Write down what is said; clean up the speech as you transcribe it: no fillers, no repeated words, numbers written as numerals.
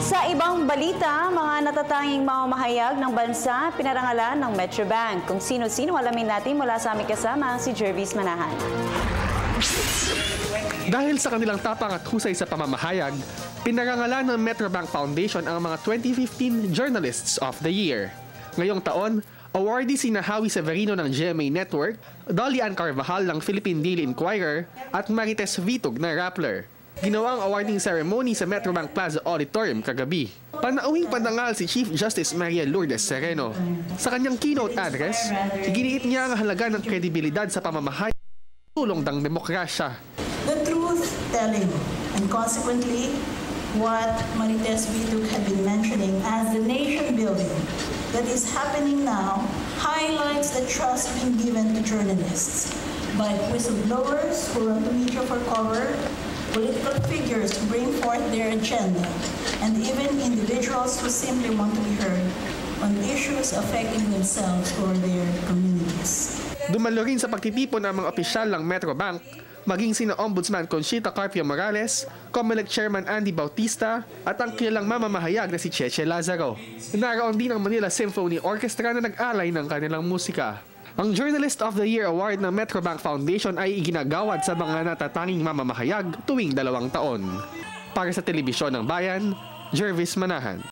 Sa ibang balita, mga natatanging mamamahayag ng bansa pinarangalan ng Metrobank. Kung sino-sino alamin natin mula sa aming kasama si Jervis Manahan. Dahil sa kanilang tapang at husay sa pamamahayag, pinarangalan ng Metrobank Foundation ang mga 2015 Journalists of the Year. Ngayong taon, awardee sina Howie Severino ng GMA Network, Dolly Ann Carvajal ng Philippine Daily Inquirer at Marites Vitug ng Rappler. Ginawa ang awarding ceremony sa Metrobank Plaza Auditorium kagabi. Panauhing pandangal si Chief Justice Maria Lourdes Sereno. Sa kanyang keynote address, iginiit niya ang halaga ng kredibilidad sa pamamahayag at tulong ng demokrasya. The truth-telling and consequently what Marites Vitug had been mentioning as the nation building that is happening now highlights the trust being given to journalists by whistleblowers who run to media for cover, political figures to bring forth their agenda, and even individuals who simply want to be heard on issues affecting themselves or their communities. Dumalo rin sa pagtitipon ng mga opisyal ng Metrobank, maging sina Ombudsman Conchita Carpio Morales, Comelec Chairman Andy Bautista, at ang kilalang mamamahayag na si Cheche Lazaro. Naroon din ang Manila Symphony Orchestra na nag-alay ng kanilang musika. Ang Journalist of the Year Award ng Metrobank Foundation ay iginagawad sa mga natatanging mamamahayag tuwing 2 taon. Para sa Telebisyon ng Bayan, Jervis Manahan.